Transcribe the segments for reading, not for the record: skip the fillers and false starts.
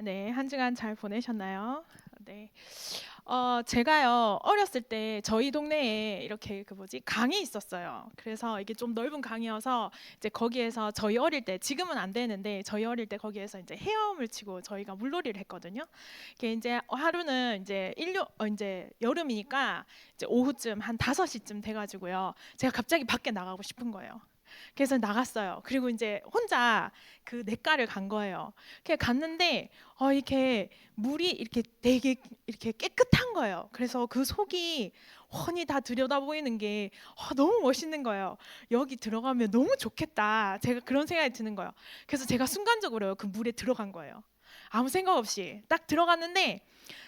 네, 한 주간 잘 보내셨나요? 네. 제가요, 어렸을 때 저희 동네에 이렇게 강이 있었어요. 그래서 이게 좀 넓은 강이어서 이제 거기에서 저희 어릴 때, 지금은 안 되는데 저희 어릴 때 거기에서 이제 헤엄을 치고 저희가 물놀이를 했거든요. 이게 이제 하루는 이제 여름이니까 이제 오후쯤 한 5시쯤 돼가지고요. 제가 갑자기 밖에 나가고 싶은 거예요. 그래서 나갔어요. 그리고 이제 혼자 그 냇가를 간 거예요. 그냥 갔는데 이렇게 물이 이렇게 되게 이렇게 깨끗한 거예요. 그래서 그 속이 훤히 다 들여다 보이는 게 너무 멋있는 거예요. 여기 들어가면 너무 좋겠다. 제가 그런 생각이 드는 거예요. 그래서 제가 순간적으로 그 물에 들어간 거예요. 아무 생각 없이 딱 들어갔는데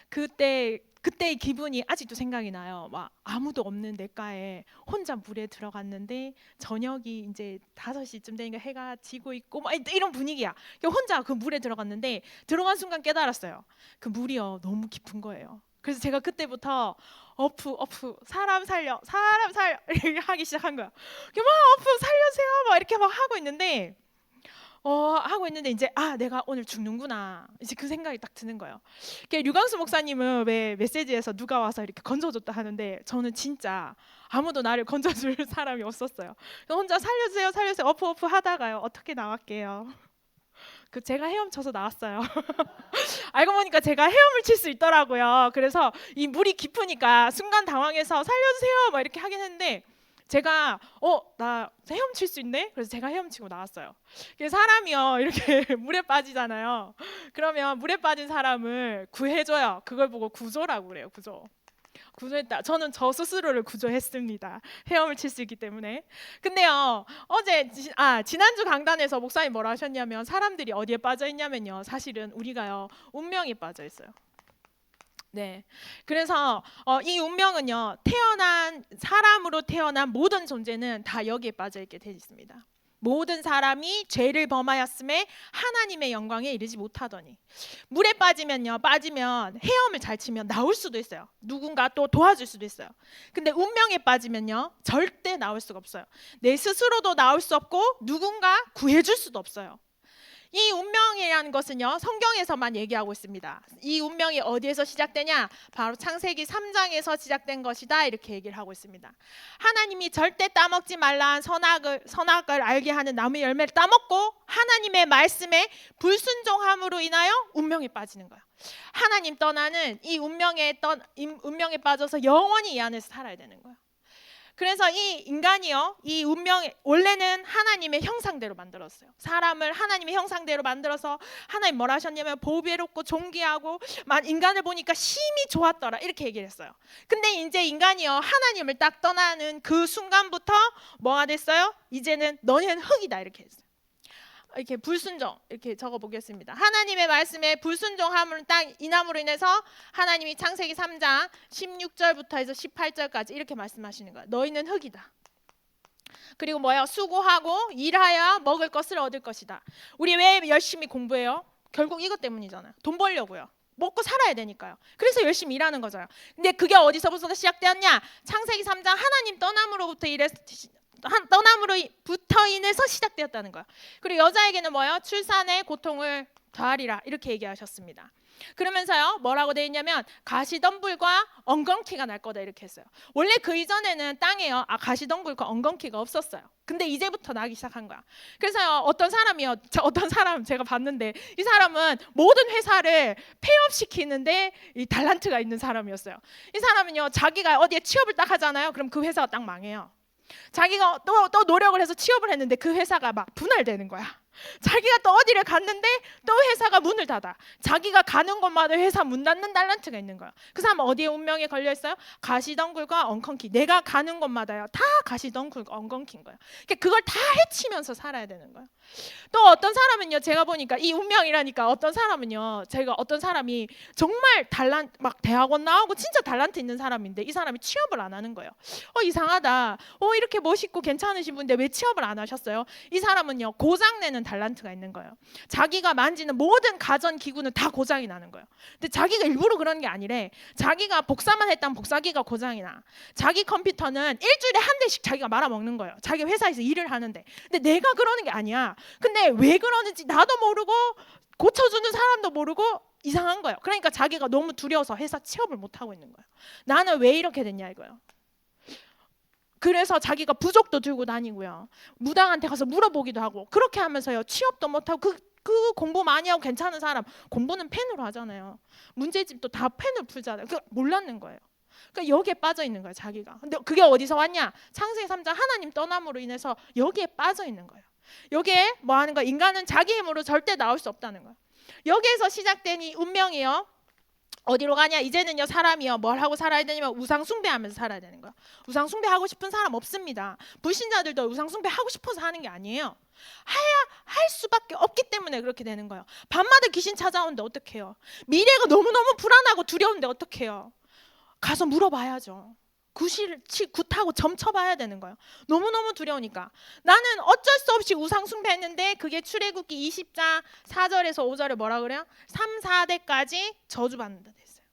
그때의 기분이 아직도 생각이 나요. 막 아무도 없는 냇가에 혼자 물에 들어갔는데 저녁이 이제 5시쯤 되니까 해가 지고 있고 막 이런 분위기야. 혼자 그 물에 들어갔는데 들어간 순간 깨달았어요. 그 물이요 너무 깊은 거예요. 그래서 제가 그때부터 어프 사람 살려 이렇게 하기 시작한 거야. 막 어프 살려주세요 막 이렇게 막 하고 있는데 이제 내가 오늘 죽는구나 이제 그 생각이 딱 드는 거예요. 류광수 목사님은 왜 메시지에서 누가 와서 이렇게 건져줬다 하는데 저는 진짜 아무도 나를 건져줄 사람이 없었어요. 혼자 살려주세요 살려주세요 어프 하다가요 어떻게 나왔게요? 제가 헤엄쳐서 나왔어요. 알고 보니까 제가 헤엄을 칠 수 있더라고요. 그래서 이 물이 깊으니까 순간 당황해서 살려주세요 막 이렇게 하긴 했는데 제가 나 헤엄칠 수 있네. 그래서 제가 헤엄치고 나왔어요. 사람이요 이렇게 물에 빠지잖아요. 그러면 물에 빠진 사람을 구해줘요. 그걸 보고 구조라고 그래요. 구조했다. 저는 저 스스로를 구조했습니다. 헤엄을 칠 수 있기 때문에. 근데요, 지난주 강단에서 목사님 뭐라 하셨냐면 사람들이 어디에 빠져 있냐면요. 사실은 우리가요, 운명에 빠져 있어요. 네. 그래서 이 운명은요, 사람으로 태어난 모든 존재는 다 여기에 빠져 있게 되어 있습니다. 모든 사람이 죄를 범하였음에 하나님의 영광에 이르지 못하더니 물에 빠지면 헤엄을 잘 치면 나올 수도 있어요. 누군가 또 도와줄 수도 있어요. 근데 운명에 빠지면요 절대 나올 수가 없어요. 내 스스로도 나올 수 없고 누군가 구해줄 수도 없어요. 이 운명이라는 것은요 성경에서만 얘기하고 있습니다. 이 운명이 어디에서 시작되냐? 바로 창세기 3장에서 시작된 것이다 이렇게 얘기를 하고 있습니다. 하나님이 절대 따먹지 말라 선악을 알게 하는 나무의 열매를 따먹고 하나님의 말씀에 불순종함으로 인하여 운명에 빠지는 거예요. 하나님 떠나는 이 운명에 빠져서 영원히 이 안에서 살아야 되는 거예요. 그래서 이 인간이요, 이 운명에 원래는 하나님의 형상대로 만들었어요. 사람을 하나님의 형상대로 만들어서 하나님 뭐라 하셨냐면 보배롭고 존귀하고 인간을 보니까 심히 좋았더라 이렇게 얘기를 했어요. 근데 이제 인간이요 하나님을 딱 떠나는 그 순간부터 뭐가 됐어요? 이제는 너는 흙이다 이렇게 했어요. 이렇게 불순종 이렇게 적어 보겠습니다. 하나님의 말씀에 불순종함을 딱 인함으로 인해서 하나님이 창세기 3장 16절부터 해서 18절까지 이렇게 말씀하시는 거예요. 너희는 흙이다. 그리고 수고하고 일하여 먹을 것을 얻을 것이다. 우리 왜 열심히 공부해요? 결국 이것 때문이잖아요. 돈 벌려고요. 먹고 살아야 되니까요. 그래서 열심히 일하는 거잖아요. 근데 그게 어디서부터 시작되었냐? 창세기 3장 하나님 떠남으로부터 인해서 시작되었다는 거야. 그리고 여자에게는 출산의 고통을 더하리라 이렇게 얘기하셨습니다. 그러면서요 뭐라고 되어 있냐면 가시덤불과 엉겅퀴가 날 거다 이렇게 했어요. 원래 그 이전에는 땅에요 가시덤불과 엉겅퀴가 없었어요. 근데 이제부터 나기 시작한 거야. 그래서요 어떤 사람 제가 봤는데 이 사람은 모든 회사를 폐업시키는데 이 달란트가 있는 사람이었어요. 이 사람은요 자기가 어디에 취업을 딱 하잖아요. 그럼 그 회사가 딱 망해요. 자기가 또 노력을 해서 취업을 했는데 그 회사가 막 분할되는 거야. 자기가 또 어디를 갔는데 또 회사가 문을 닫아. 자기가 가는 곳마다 회사 문 닫는 달란트가 있는 거야. 그 사람은 어디에 운명에 걸려 있어요? 가시덩굴과 엉겅퀴. 내가 가는 곳마다요 다 가시덩굴과 엉겅퀴인 거야. 그걸 다 헤치면서 살아야 되는 거야. 또 어떤 사람은요 제가 보니까 이 운명이라니까 어떤 사람이 정말 막 대학원 나오고 진짜 달란트 있는 사람인데 이 사람이 취업을 안 하는 거예요. 이상하다. 이렇게 멋있고 괜찮으신 분인데 왜 취업을 안 하셨어요? 이 사람은요 고장 내는 있는 달란트가 있는 거예요. 자기가 만지는 모든 가전 기구는 다 고장이 나는 거예요. 근데 자기가 일부러 그런 게 아니래. 자기가 복사만 했다면 복사기가 고장이 나. 자기 컴퓨터는 일주일에 한 대씩 자기가 말아먹는 거예요. 자기 회사에서 일을 하는데. 근데 내가 그러는 게 아니야. 근데 왜 그러는지 나도 모르고 고쳐주는 사람도 모르고 이상한 거예요. 그러니까 자기가 너무 두려워서 회사 취업을 못 하고 있는 거예요. 나는 왜 이렇게 됐냐 이거예요. 그래서 자기가 부적도 들고 다니고요. 무당한테 가서 물어보기도 하고 그렇게 하면서요. 취업도 못하고 그 공부 많이 하고 괜찮은 사람 공부는 펜으로 하잖아요. 문제집도 다 펜으로 풀잖아요. 그 몰랐는 거예요. 그러니까 여기에 빠져 있는 거예요. 자기가. 근데 그게 어디서 왔냐? 창세기 3장 하나님 떠남으로 인해서 여기에 빠져 있는 거예요. 여기에 뭐 하는 거야? 인간은 자기 힘으로 절대 나올 수 없다는 거예요. 여기에서 시작된 이 운명이요. 어디로 가냐? 이제는요 사람이요 뭘 하고 살아야 되냐면 우상 숭배하면서 살아야 되는 거야. 우상 숭배하고 싶은 사람 없습니다. 불신자들도 우상 숭배하고 싶어서 하는 게 아니에요. 할 수밖에 없기 때문에 그렇게 되는 거예요. 밤마다 귀신 찾아오는데 어떡해요? 미래가 너무너무 불안하고 두려운데 어떡해요? 가서 물어봐야죠. 굿하고 점쳐봐야 되는 거예요. 너무너무 두려우니까. 나는 어쩔 수 없이 우상 숭배했는데 그게 출애굽기 20장 4절에서 5절에 뭐라 그래요? 3, 4대까지 저주받는다 됐어요.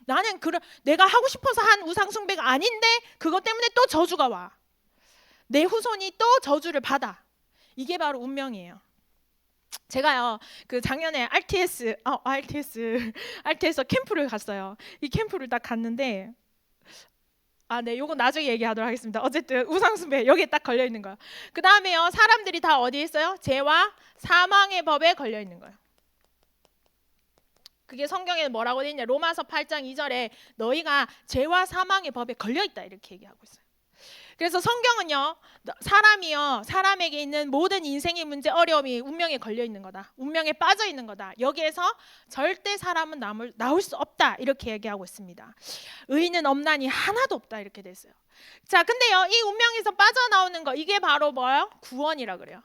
나는 내가 하고 싶어서 한 우상 숭배가 아닌데 그것 때문에 또 저주가 와. 내 후손이 또 저주를 받아. 이게 바로 운명이에요. 제가요 그 작년에 RTS에서 캠프를 갔어요. 이 캠프를 딱 갔는데 네, 요거 나중에 얘기하도록 하겠습니다. 어쨌든 우상숭배 여기에 딱 걸려 있는 거예요. 그 다음에요 사람들이 다 어디에 있어요? 죄와 사망의 법에 걸려 있는 거예요. 그게 성경에 뭐라고 돼 있냐? 로마서 8장 2절에 너희가 죄와 사망의 법에 걸려 있다 이렇게 얘기하고 있어요. 그래서 성경은요 사람이요 사람에게 있는 모든 인생의 문제 어려움이 운명에 걸려 있는 거다. 운명에 빠져 있는 거다. 여기에서 절대 사람은 나올 수 없다 이렇게 얘기하고 있습니다. 의인은 없나니 하나도 없다 이렇게 됐어요. 자 근데요 이 운명에서 빠져나오는 거 이게 바로 뭐예요? 구원이라 그래요.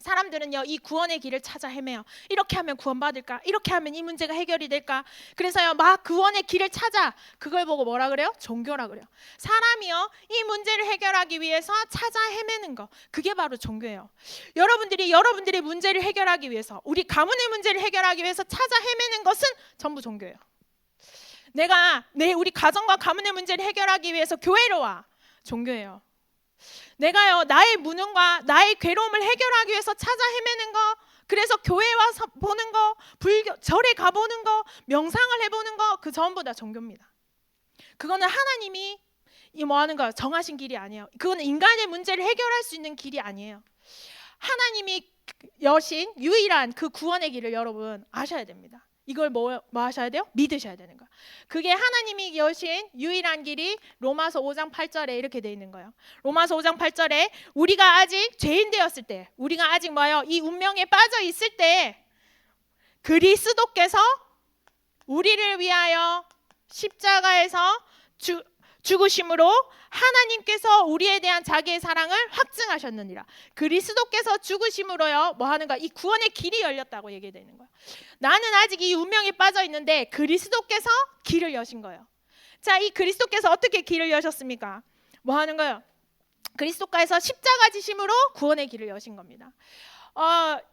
사람들은요 이 구원의 길을 찾아 헤매요. 이렇게 하면 구원받을까? 이렇게 하면 이 문제가 해결이 될까? 그래서요 막 구원의 길을 찾아. 그걸 보고 뭐라 그래요? 종교라 그래요. 사람이요 이 문제를 해결하기 위해서 찾아 헤매는 거 그게 바로 종교예요. 여러분들의 문제를 해결하기 위해서 우리 가문의 문제를 해결하기 위해서 찾아 헤매는 것은 전부 종교예요. 우리 가정과 가문의 문제를 해결하기 위해서 교회로 와. 종교예요. 내가요 나의 무능과 나의 괴로움을 해결하기 위해서 찾아 헤매는 거 그래서 교회 와서 보는 거 절에 가보는 거 명상을 해보는 거 그 전부 다 종교입니다. 그거는 하나님이 뭐 하는 거 정하신 길이 아니에요. 그거는 인간의 문제를 해결할 수 있는 길이 아니에요. 하나님이 여신 유일한 그 구원의 길을 여러분 아셔야 됩니다. 이걸 뭐 하셔야 돼요? 믿으셔야 되는 거야. 그게 하나님이 여신 유일한 길이 로마서 5장 8절에 이렇게 돼 있는 거예요. 로마서 5장 8절에 우리가 아직 죄인 되었을 때 우리가 아직 이 운명에 빠져 있을 때 그리스도께서 우리를 위하여 십자가에서 죽으심으로 하나님께서 우리에 대한 자기의 사랑을 확증하셨느니라. 그리스도께서 죽으심으로요 뭐 하는가? 이 구원의 길이 열렸다고 얘기되는 거예요. 나는 아직 이 운명에 빠져 있는데 그리스도께서 길을 여신 거예요. 자, 이 그리스도께서 어떻게 길을 여셨습니까? 뭐 하는 거예요? 그리스도께서 십자가 지심으로 구원의 길을 여신 겁니다.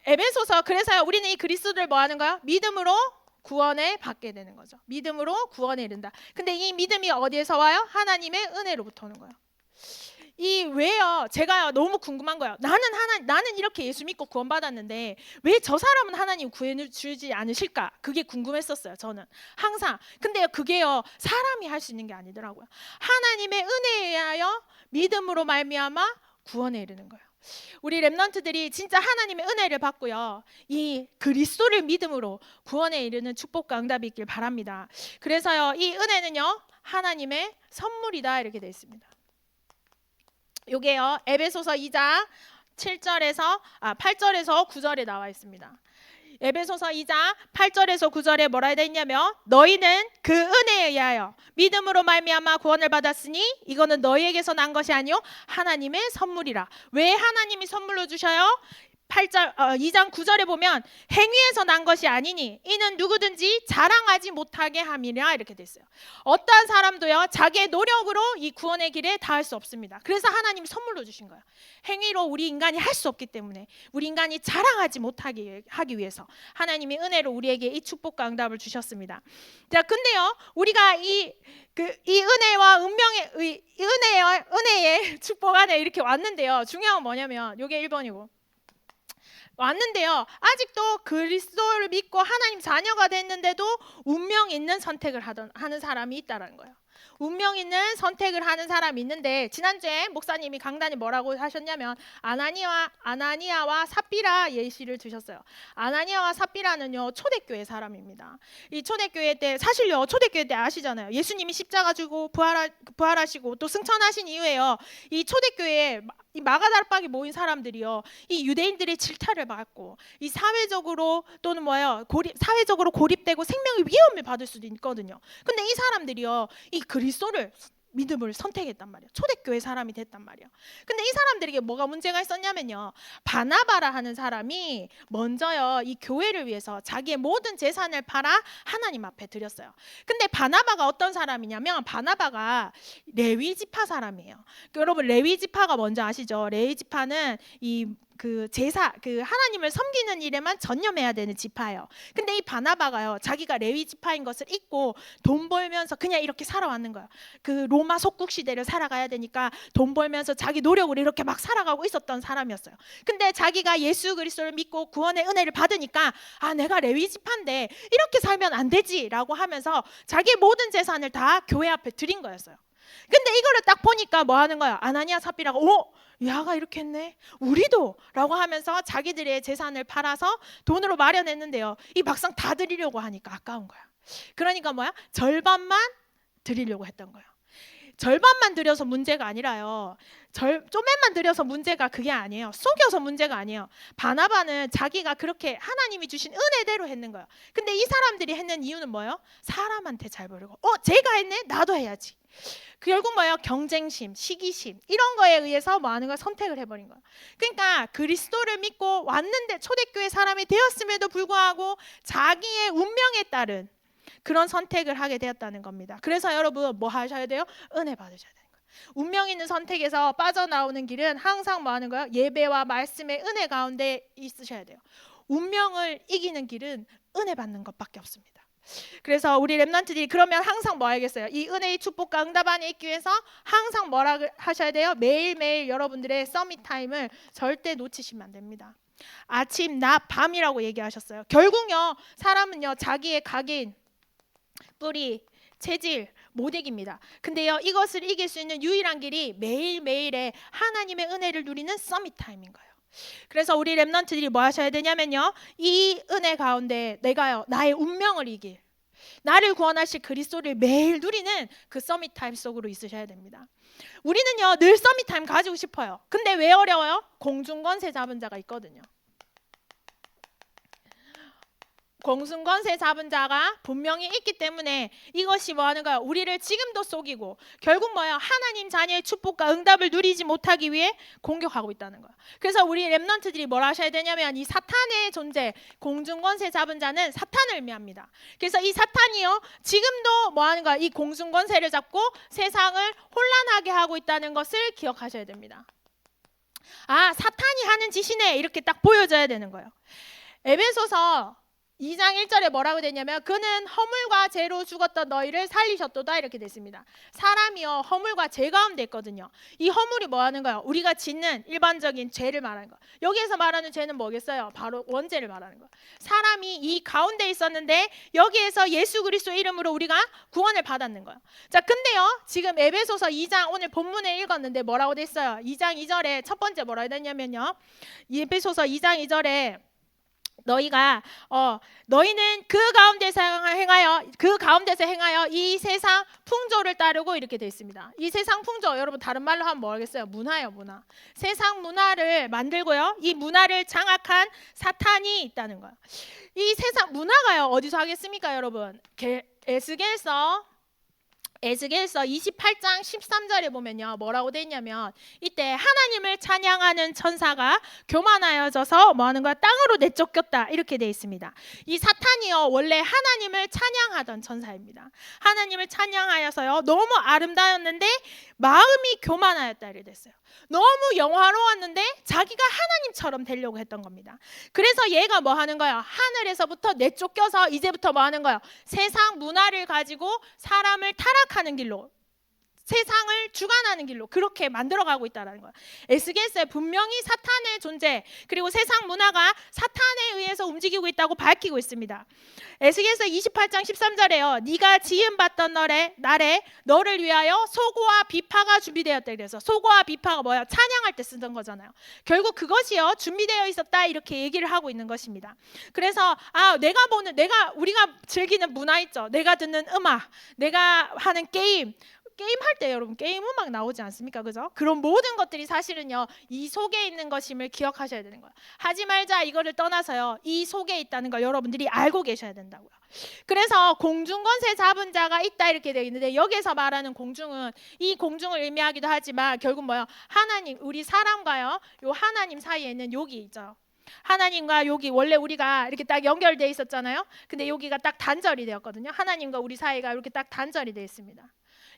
에베소서 그래서요 우리는 이 그리스도를 뭐 하는 거야? 믿음으로 구원을 받게 되는 거죠. 믿음으로 구원에 이른다. 근데 이 믿음이 어디에서 와요? 하나님의 은혜로부터 오는 거예요. 왜요? 제가 너무 궁금한 거예요. 나는 이렇게 예수 믿고 구원받았는데 왜 저 사람은 하나님 구해주지 않으실까? 그게 궁금했었어요. 저는 항상. 근데요 그게요 사람이 할 수 있는 게 아니더라고요. 하나님의 은혜에 의하여 믿음으로 말미암아 구원에 이르는 거예요. 우리 렘넌트들이 진짜 하나님의 은혜를 받고요 이 그리스도를 믿음으로 구원에 이르는 축복과 응답이 있길 바랍니다. 그래서요 이 은혜는요 하나님의 선물이다 이렇게 되어 있습니다. 요게요 에베소서 2장 8절에서 9절에 나와 있습니다. 에베소서 2장 8절에서 9절에 뭐라 되어 있냐면 너희는 그 은혜에 의하여 믿음으로 말미암아 구원을 받았으니 이거는 너희에게서 난 것이 아니요 하나님의 선물이라. 왜 하나님이 선물로 주셔요? 2장 9절에 보면 행위에서 난 것이 아니니 이는 누구든지 자랑하지 못하게 함이라 이렇게 됐어요. 어떠한 사람도요 자기의 노력으로 이 구원의 길에 닿을 수 없습니다. 그래서 하나님이 선물로 주신 거예요. 행위로 우리 인간이 할 수 없기 때문에 우리 인간이 자랑하지 못하게 하기 위해서 하나님이 은혜로 우리에게 이 축복과 응답을 주셨습니다. 자, 근데요 우리가 이 은혜와 은혜의 축복 안에 이렇게 왔는데요. 중요한 건 뭐냐면 이게 1번이고 왔는데요. 아직도 그리스도를 믿고 하나님 자녀가 됐는데도 운명 있는 선택을 하는 사람이 있다는 거예요. 운명 있는 선택을 하는 사람이 있는데 지난주에 목사님이 강단이 뭐라고 하셨냐면 아나니아와 삽비라 예시를 드셨어요. 아나니아와 삽비라는요 초대교회 사람입니다. 이 초대교회 때 사실요 초대교회 때 아시잖아요. 예수님이 십자가 지고 부활하시고 또 승천하신 이후에요 이 초대교회에 이 마가다락방에 모인 사람들이요 이 유대인들의 질타를 받고 이 사회적으로 또는 사회적으로 고립되고 생명의 위험을 받을 수도 있거든요. 근데 이 사람들이요 이 그리스도를 믿음을 선택했단 말이에요. 초대교회 사람이 됐단 말이에요. 근데 이 사람들에게 뭐가 문제가 있었냐면요 바나바라 하는 사람이 먼저요 이 교회를 위해서 자기의 모든 재산을 팔아 하나님 앞에 드렸어요. 근데 바나바가 어떤 사람이냐면 바나바가 레위 지파 사람이에요. 여러분 레위 지파가 뭔지 아시죠? 레위 지파는 제사 하나님을 섬기는 일에만 전념해야 되는 지파예요. 근데 이 바나바가요 자기가 레위 지파인 것을 잊고 돈 벌면서 그냥 이렇게 살아왔는 거예요. 그 로마 속국 시대를 살아가야 되니까 돈 벌면서 자기 노력으로 이렇게 막 살아가고 있었던 사람이었어요. 근데 자기가 예수 그리스도를 믿고 구원의 은혜를 받으니까 내가 레위 지파인데 이렇게 살면 안 되지라고 하면서 자기의 모든 재산을 다 교회 앞에 드린 거였어요. 근데 이거를 딱 보니까 뭐 하는 거야? 아나니아 삽비라가 야가 이렇게 했네 우리도 라고 하면서 자기들의 재산을 팔아서 돈으로 마련했는데요 이 막상 다 드리려고 하니까 아까운 거야. 그러니까 절반만 드리려고 했던 거예요. 절반만 드려서 문제가 아니라요 쪼맨만 드려서 문제가 그게 아니에요. 속여서 문제가 아니에요. 바나바는 자기가 그렇게 하나님이 주신 은혜대로 했는 거예요. 근데 이 사람들이 했는 이유는 뭐예요? 사람한테 잘 보이고 제가 했네 나도 해야지. 결국 경쟁심, 시기심 이런 거에 의해서 하는 걸 선택을 해버린 거예요. 그러니까 그리스도를 믿고 왔는데 초대교회 사람이 되었음에도 불구하고 자기의 운명에 따른 그런 선택을 하게 되었다는 겁니다. 그래서 여러분 뭐 하셔야 돼요? 은혜 받으셔야 돼요. 운명 있는 선택에서 빠져나오는 길은 항상 뭐 하는 거예요? 예배와 말씀의 은혜 가운데 있으셔야 돼요. 운명을 이기는 길은 은혜 받는 것밖에 없습니다. 그래서 우리 렘넌트들이 그러면 항상 뭐 해야겠어요? 이 은혜의 축복과 응답 안에 있기 위해서 항상 뭐라 하셔야 돼요? 매일매일 여러분들의 서밋 타임을 절대 놓치시면 안 됩니다. 아침, 낮, 밤이라고 얘기하셨어요. 결국요 사람은요 자기의 각인, 뿌리, 체질 못 이깁니다. 근데요 이것을 이길 수 있는 유일한 길이 매일매일의 하나님의 은혜를 누리는 서밋 타임인 거예요. 그래서 우리 렘넌트들이 뭐 하셔야 되냐면요 이 은혜 가운데 내가요 나의 운명을 이길 나를 구원하실 그리스도를 매일 누리는 그 서밋 타임 속으로 있으셔야 됩니다. 우리는요 늘 서밋 타임 가지고 싶어요. 근데 왜 어려워요? 공중권세 잡은 자가 있거든요. 공중권세 잡은 자가 분명히 있기 때문에 이것이 뭐 하는 거야? 우리를 지금도 속이고 결국 하나님 자녀의 축복과 응답을 누리지 못하기 위해 공격하고 있다는 거야. 그래서 우리 렘넌트들이 뭘 하셔야 되냐면 이 사탄의 존재, 공중권세 잡은 자는 사탄을 의미합니다. 그래서 이 사탄이요 지금도 뭐 하는 거야? 이 공중권세를 잡고 세상을 혼란하게 하고 있다는 것을 기억하셔야 됩니다. 사탄이 하는 짓이네 이렇게 딱 보여져야 되는 거예요. 에베소서 2장 1절에 뭐라고 되냐면 그는 허물과 죄로 죽었던 너희를 살리셨도다 이렇게 됐습니다. 사람이요 허물과 죄 가운데 있거든요. 이 허물이 뭐 하는 거예요? 우리가 짓는 일반적인 죄를 말하는 거예요. 여기에서 말하는 죄는 뭐겠어요? 바로 원죄를 말하는 거예요. 사람이 이 가운데 있었는데 여기에서 예수 그리스도 이름으로 우리가 구원을 받았는 거예요. 자, 근데요 지금 에베소서 2장 오늘 본문에 읽었는데 뭐라고 됐어요? 2장 2절에 첫 번째 뭐라고 됐냐면요 에베소서 2장 2절에 너희는 그 가운데서 행하여 이 세상 풍조를 따르고 이렇게 되어 있습니다. 이 세상 풍조 여러분 다른 말로 하면 뭐겠어요? 문화예요. 문화. 세상 문화를 만들고요 이 문화를 장악한 사탄이 있다는 거예요. 이 세상 문화가요 어디서 하겠습니까 여러분? 에스겔서 에스겔서 28장 13절에 보면요, 뭐라고 돼 있냐면 이때 하나님을 찬양하는 천사가 교만하여져서 뭐 하는 거야? 땅으로 내쫓겼다, 이렇게 돼 있습니다. 이 사탄이요, 원래 하나님을 찬양하던 천사입니다. 하나님을 찬양하여서요, 너무 아름다웠는데 마음이 교만하였다, 이렇게 됐어요. 너무 영화로웠는데 자기가 하나님처럼 되려고 했던 겁니다. 그래서 얘가 뭐 하는 거야? 하늘에서부터 내쫓겨서 이제부터 뭐 하는 거야? 세상 문화를 가지고 사람을 타락하는 길로, 세상을 주관하는 길로 그렇게 만들어가고 있다는 거야. 에스겔서에 분명히 사탄의 존재, 그리고 세상 문화가 사탄에 의해서 움직이고 있다고 밝히고 있습니다. 에스겔서 28장 13절에요. 네가 지음받던 날에 너를 위하여 소고와 비파가 준비되었다. 그래서 소고와 비파가 뭐야? 찬양할 때 쓰던 거잖아요. 결국 그것이요, 준비되어 있었다, 이렇게 얘기를 하고 있는 것입니다. 그래서 우리가 즐기는 문화 있죠. 내가 듣는 음악, 내가 하는 게임 할 때 여러분 게임 음악 나오지 않습니까? 그죠? 그런 모든 것들이 사실은요, 이 속에 있는 것임을 기억하셔야 되는 거예요. 하지 말자 이거를 떠나서요, 이 속에 있다는 걸 여러분들이 알고 계셔야 된다고요. 그래서 공중 권세 잡은 자가 있다, 이렇게 되어 있는데, 여기서 말하는 공중은 이 공중을 의미하기도 하지만 결국 뭐예요? 하나님, 우리 사람과요, 요 하나님 사이에는 여기 있죠. 하나님과 여기 원래 우리가 이렇게 딱 연결되어 있었잖아요. 근데 여기가 딱 단절이 되었거든요. 하나님과 우리 사이가 이렇게 딱 단절이 되어 있습니다.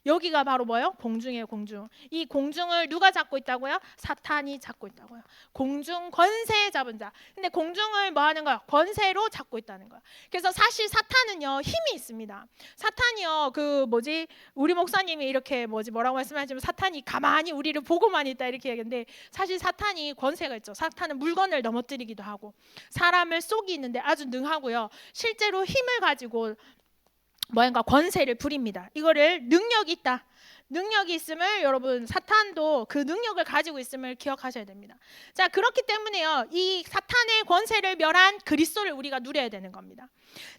여기가 바로 뭐예요? 공중이에요, 공중. 이 공중을 누가 잡고 있다고요? 사탄이 잡고 있다고요. 공중 권세 잡은 자. 근데 공중을 뭐 하는 거야? 권세로 잡고 있다는 거야. 그래서 사실 사탄은요, 힘이 있습니다. 사탄이요, 우리 목사님이 이렇게 뭐라고 말씀하시면 사탄이 가만히 우리를 보고만 있다, 이렇게 얘기하는데, 사실 사탄이 권세가 있죠. 사탄은 물건을 넘어뜨리기도 하고 사람을 속이는데 아주 능하고요. 실제로 힘을 가지고 뭔가 권세를 부립니다. 이거를 능력이 있음을, 여러분 사탄도 그 능력을 가지고 있음을 기억하셔야 됩니다. 자, 그렇기 때문에요, 이 사탄의 권세를 멸한 그리스도를 우리가 누려야 되는 겁니다.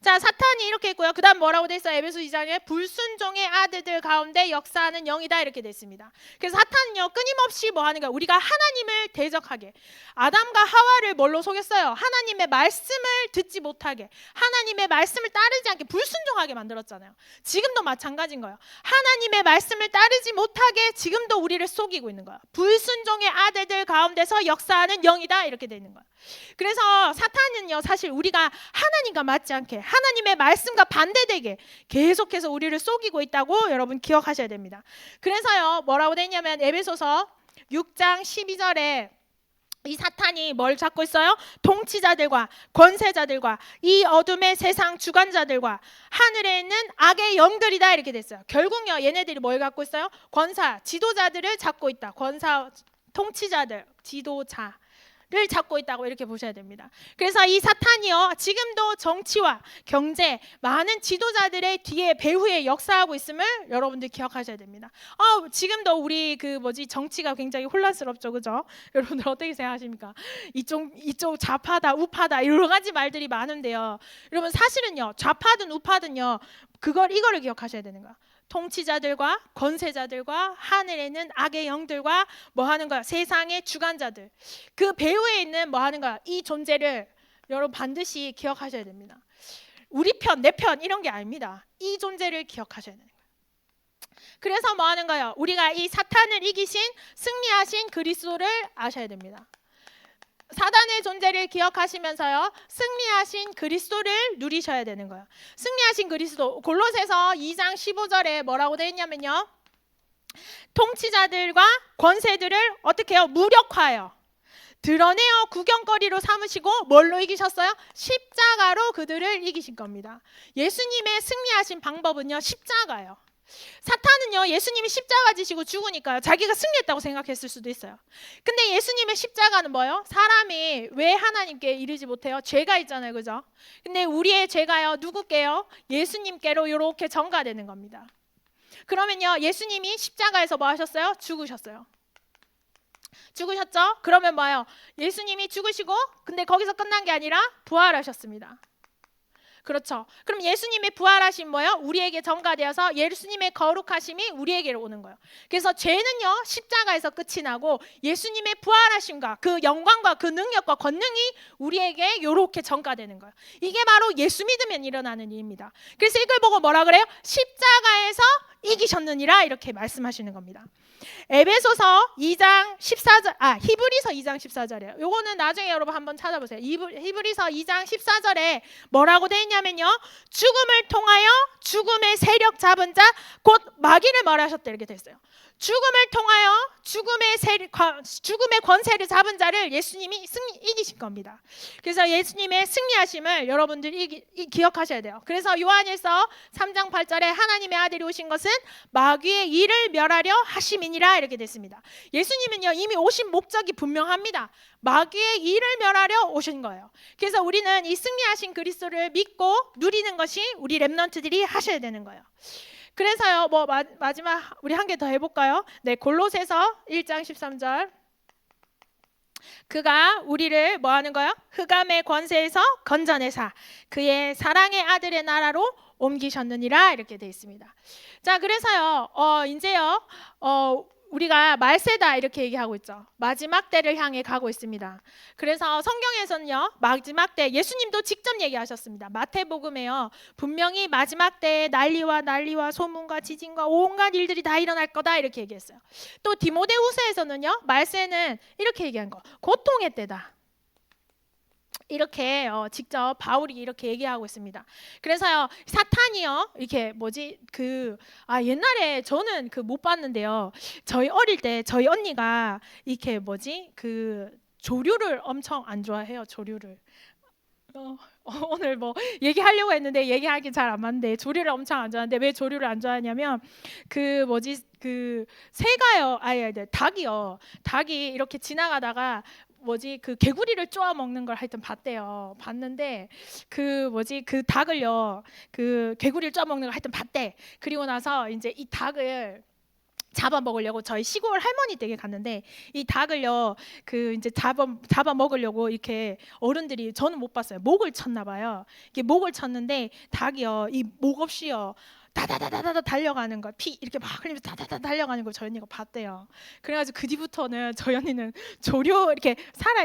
자, 사탄이 이렇게 있고요. 그 다음 뭐라고 돼 있어요? 에베소 2장에 불순종의 아들들 가운데 역사하는 영이다, 이렇게 돼 있습니다. 그래서 사탄은요, 끊임없이 뭐 하는 거야? 우리가 하나님을 대적하게, 아담과 하와를 뭘로 속였어요? 하나님의 말씀을 듣지 못하게, 하나님의 말씀을 따르지 않게 불순종하게 만들었잖아요. 지금도 마찬가지인 거예요. 하나님의 말씀을 따르지 못하게 지금도 우리를 속이고 있는 거예요. 불순종의 아들들 가운데서 역사하는 영이다, 이렇게 돼 있는 거예요. 그래서 사탄은요, 사실 우리가 하나님과 맞지 않게, 하나님의 말씀과 반대되게 계속해서 우리를 속이고 있다고 여러분 기억하셔야 됩니다. 그래서요, 뭐라고 돼 있냐면 에베소서 6장 12절에 이 사탄이 뭘 잡고 있어요? 통치자들과 권세자들과 이 어둠의 세상 주관자들과 하늘에 있는 악의 영들이다, 이렇게 됐어요. 결국요, 얘네들이 뭘 갖고 있어요? 권사, 지도자들을 잡고 있다. 권사, 통치자들, 지도자 를 잡고 있다고 이렇게 보셔야 됩니다. 그래서 이 사탄이요, 지금도 정치와 경제, 많은 지도자들의 뒤에 배후에 역사하고 있음을 여러분들 기억하셔야 됩니다. 지금도 우리 정치가 굉장히 혼란스럽죠, 그죠? 여러분들 어떻게 생각하십니까? 이쪽 좌파다 우파다 여러 가지 말들이 많은데요, 여러분 사실은요, 좌파든 우파든요, 이거를 기억하셔야 되는 거야. 통치자들과 권세자들과 하늘에 있는 악의 영들과 뭐 하는 거야? 세상의 주관자들, 그 배후에 있는 뭐 하는 거야? 이 존재를 여러분 반드시 기억하셔야 됩니다. 우리 편, 내 편 이런 게 아닙니다. 이 존재를 기억하셔야 되는 거예요. 그래서 뭐 하는 거예요? 우리가 이 사탄을 이기신, 승리하신 그리스도를 아셔야 됩니다. 사단의 존재를 기억하시면서요, 승리하신 그리스도를 누리셔야 되는 거예요. 승리하신 그리스도, 골로새서 2장 15절에 뭐라고 되어 있냐면요, 통치자들과 권세들을 어떻게 해요? 무력화해요. 드러내어 구경거리로 삼으시고 뭘로 이기셨어요? 십자가로 그들을 이기신 겁니다. 예수님의 승리하신 방법은요, 십자가예요. 사탄은요, 예수님이 십자가 지시고 죽으니까요, 자기가 승리했다고 생각했을 수도 있어요. 근데 예수님의 십자가는 뭐예요? 사람이 왜 하나님께 이르지 못해요? 죄가 있잖아요, 그죠? 근데 우리의 죄가요, 누구께요? 예수님께로 이렇게 전가되는 겁니다. 그러면요, 예수님이 십자가에서 뭐 하셨어요? 죽으셨어요. 죽으셨죠? 그러면 뭐예요? 예수님이 죽으시고, 근데 거기서 끝난 게 아니라 부활하셨습니다. 그렇죠. 그럼 예수님의 부활하심 뭐예요? 우리에게 전가되어서 예수님의 거룩하심이 우리에게로 오는 거예요. 그래서 죄는요, 십자가에서 끝이 나고 예수님의 부활하심과 그 영광과 그 능력과 권능이 우리에게 이렇게 전가되는 거예요. 이게 바로 예수 믿으면 일어나는 일입니다. 그래서 이걸 보고 뭐라 그래요? 십자가에서 이기셨느니라 이렇게 말씀하시는 겁니다. 에베소서 2장 14절, 히브리서 2장 14절이에요. 요거는 나중에 여러분 한번 찾아보세요. 히브리서 2장 14절에 뭐라고 되어 있냐면요, 죽음을 통하여 죽음의 세력 잡은 자 곧 마귀를 멸하셨다 이렇게 되어 있어요. 죽음을 통하여 죽음의 권세를 잡은 자를 예수님이 이기신 겁니다. 그래서 예수님의 승리하심을 여러분들이 기억하셔야 돼요. 그래서 요한일서 3장 8절에 하나님의 아들이 오신 것은 마귀의 일을 멸하려 하심이니라 이렇게 됐습니다. 예수님은요 이미 오신 목적이 분명합니다. 마귀의 일을 멸하려 오신 거예요. 그래서 우리는 이 승리하신 그리스도를 믿고 누리는 것이 우리 렘넌트들이 하셔야 되는 거예요. 그래서요, 마지막 우리 한 개 더 해볼까요? 네, 골로새서 1장 13절. 그가 우리를 뭐 하는 거예요? 흑암의 권세에서 건져내사 그의 사랑의 아들의 나라로 옮기셨느니라 이렇게 되어 있습니다. 자, 그래서요, 이제요, 우리가 말세다 이렇게 얘기하고 있죠. 마지막 때를 향해 가고 있습니다. 그래서 성경에서는요, 마지막 때 예수님도 직접 얘기하셨습니다. 마태복음에요, 분명히 마지막 때에 난리와 소문과 지진과 온갖 일들이 다 일어날 거다 이렇게 얘기했어요. 또 디모데후서에서는요, 말세는 이렇게 얘기한 거, 고통의 때다. 이렇게 직접 바울이 이렇게 얘기하고 있습니다. 그래서요, 사탄이요, 이렇게 옛날에 저는 못 봤는데요, 저희 어릴 때 저희 언니가 이렇게 조류를 엄청 안 좋아해요. 조류를 오늘 얘기하려고 했는데 얘기하기 잘 안 맞는데, 조류를 엄청 안 좋아하는데 왜 조류를 안 좋아하냐면 새가요, 닭이요, 닭이 이렇게 지나가다가 개구리를 쪼아 먹는 걸 하여튼 봤는데 그 닭을요, 개구리를 쪼아 먹는 걸 하여튼 봤대. 그리고 나서 이제 이 닭을 잡아 먹으려고 저희 시골 할머니 댁에 갔는데, 이 닭을요 이제 잡아 먹으려고 이렇게 어른들이, 저는 못 봤어요, 목을 쳤나 봐요. 이게 목을 쳤는데 닭이요, 이 목 없이요 다다다다다 달려가는 거, 피 이렇게 막 흘리면서 다다다 달려가는 걸 저희 언니가 봤대요. 그래가지고 그 뒤부터는 저희 언니는 조류 이렇게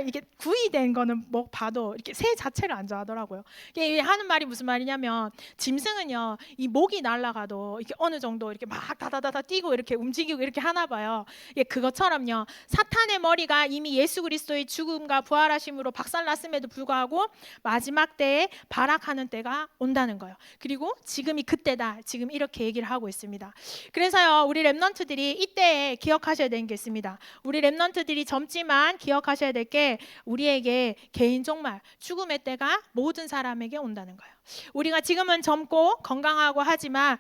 이렇게 구이된 거는 봐도 이렇게 새 자체를 안 좋아하더라고요. 이게 하는 말이 무슨 말이냐면, 짐승은요 이 목이 날아가도 이렇게 어느 정도 이렇게 막 다다다다 뛰고 이렇게 움직이고 이렇게 하나 봐요. 그것처럼요, 사탄의 머리가 이미 예수 그리스도의 죽음과 부활하심으로 박살났음에도 불구하고 마지막 때에 발악하는 때가 온다는 거예요. 그리고 지금이 그때다, 지금 이렇게 얘기를 하고 있습니다. 그래서요, 우리 렘넌트들이 이때에 기억하셔야 되는 게 있습니다. 우리 렘넌트들이 젊지만 기억하셔야 될 게, 우리에게 개인 종말, 죽음의 때가 모든 사람에게 온다는 거예요. 우리가 지금은 젊고 건강하고 하지만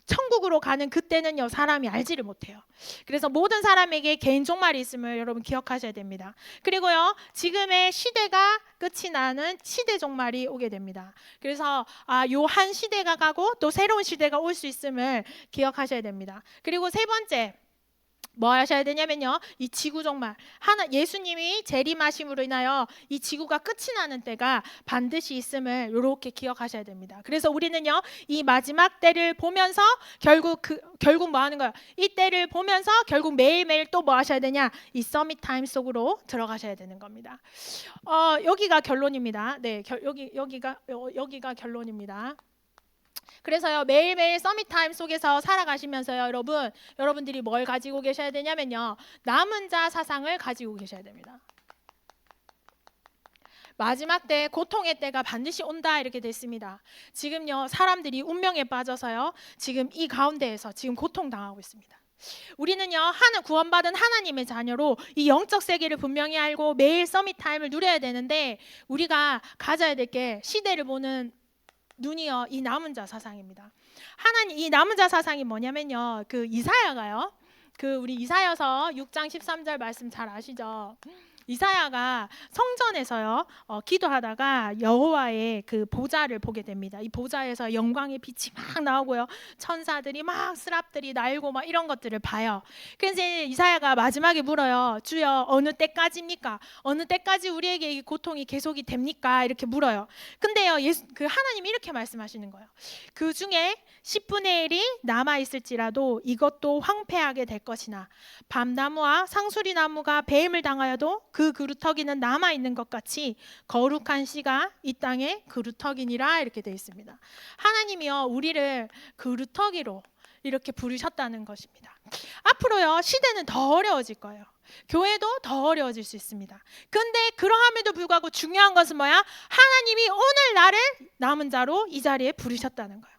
천국으로 가는 그때는요, 사람이 알지를 못해요. 그래서 모든 사람에게 개인 종말이 있음을 여러분 기억하셔야 됩니다. 그리고요, 지금의 시대가 끝이 나는 시대 종말이 오게 됩니다. 그래서 요 한 시대가 가고 또 새로운 시대가 올 수 있음을 기억하셔야 됩니다. 그리고 세 번째, 뭐 하셔야 되냐면요, 이 지구 종말, 예수님이 재림하심으로 인하여 이 지구가 끝이 나는 때가 반드시 있음을 이렇게 기억하셔야 됩니다. 그래서 우리는요, 이 마지막 때를 보면서 결국 뭐 하는 거예요? 이 때를 보면서 결국 매일매일 또 뭐 하셔야 되냐? 이 서밋 타임 속으로 들어가셔야 되는 겁니다. 여기가 결론입니다. 네, 여기가 결론입니다. 그래서요, 매일매일 서밋 타임 속에서 살아가시면서요, 여러분들이 뭘 가지고 계셔야 되냐면요, 남은 자 사상을 가지고 계셔야 됩니다. 마지막 때, 고통의 때가 반드시 온다 이렇게 됐습니다. 지금요, 사람들이 운명에 빠져서요, 지금 이 가운데에서 지금 고통당하고 있습니다. 우리는요, 구원받은 하나님의 자녀로 이 영적 세계를 분명히 알고 매일 서밋 타임을 누려야 되는데, 우리가 가져야 될 게, 시대를 보는 눈이요, 이 남은 자 사상입니다. 이 남은 자 사상이 뭐냐면요, 이사야가요, 우리 이사야서 6장 13절 말씀 잘 아시죠? 이사야가 성전에서요 기도하다가 여호와의 보좌를 보게 됩니다. 이 보좌에서 영광의 빛이 막 나오고요, 천사들이 막 스랍들이 날고 막 이런 것들을 봐요. 그래서 이사야가 마지막에 물어요. 주여, 어느 때까지입니까? 어느 때까지 우리에게 이 고통이 계속이 됩니까? 이렇게 물어요. 근데요, 하나님이 이렇게 말씀하시는 거예요. 그 중에 10분의 1이 남아있을지라도 이것도 황폐하게 될 것이나, 밤나무와 상수리나무가 배임을 당하여도 그 그루터기는 남아있는 것 같이 거룩한 씨가 이 땅에 그루터기니라 이렇게 되어 있습니다. 하나님이요, 우리를 그루터기로, 이렇게 부르셨다는 것입니다. 앞으로요, 시대는 더 어려워질 거예요. 교회도 더 어려워질 수 있습니다. 근데 그러함에도 불구하고 중요한 것은 뭐야? 하나님이 오늘 나를 남은 자로 이 자리에 부르셨다는 거예요.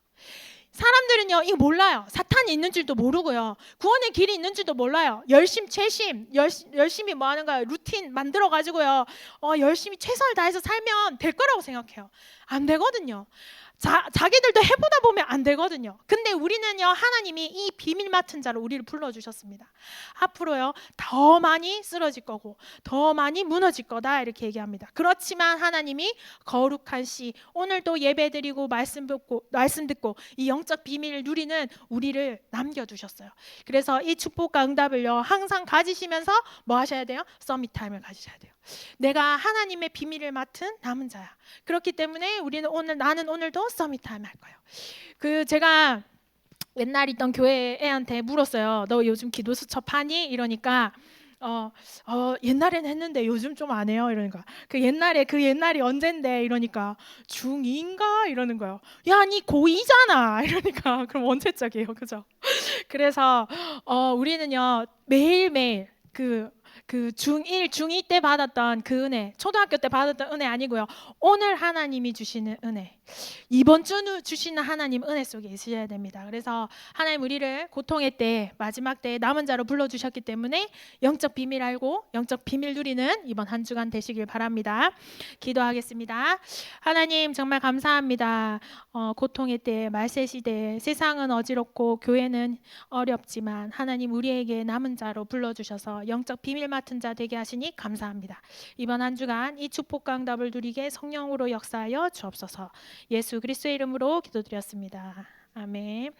사람들은요, 이거 몰라요. 사탄이 있는 줄도 모르고요, 구원의 길이 있는 줄도 몰라요. 열심히 뭐 하는 거예요? 루틴 만들어 가지고요, 열심히 최선을 다해서 살면 될 거라고 생각해요. 안 되거든요. 자기들도 해보다 보면 안 되거든요. 근데 우리는요, 하나님이 이 비밀 맡은 자로 우리를 불러주셨습니다. 앞으로요, 더 많이 쓰러질 거고 더 많이 무너질 거다, 이렇게 얘기합니다. 그렇지만 하나님이 거룩한 시, 오늘도 예배드리고 말씀 듣고 이 영적 비밀을 누리는 우리를 남겨두셨어요. 그래서 이 축복과 응답을요, 항상 가지시면서 뭐 하셔야 돼요? 서밋 타임을 가지셔야 돼요. 내가 하나님의 비밀을 맡은 남은 자야. 그렇기 때문에 나는 오늘도 서밋 타임 할 거예요. 제가 옛날 있던 교회 애한테 물었어요. 너 요즘 기도 수첩 하니? 이러니까 옛날엔 했는데 요즘 좀 안 해요. 이러니까 그 옛날이 언젠데? 이러니까 중2인가? 이러는 거예요. 야, 니 고2잖아. 이러니까 그럼 언제적이에요, 그죠? 그래서 우리는요, 매일매일 그 중1, 중2 때 받았던 그 은혜, 초등학교 때 받았던 은혜 아니고요, 오늘 하나님이 주시는 은혜, 이번 주 주시는 하나님 은혜 속에 있으셔야 됩니다. 그래서 하나님 우리를 고통의 때, 마지막 때 남은 자로 불러주셨기 때문에 영적 비밀 알고 영적 비밀 누리는 이번 한 주간 되시길 바랍니다. 기도하겠습니다. 하나님 정말 감사합니다. 고통의 때, 말세 시대, 세상은 어지럽고 교회는 어렵지만 하나님 우리에게 남은 자로 불러주셔서 영적 비밀 맡은 자 되게 하시니 감사합니다. 이번 한 주간 이 축복과 응답을 누리게 성령으로 역사하여 주옵소서. 예수 그리스도의 이름으로 기도드렸습니다. 아멘.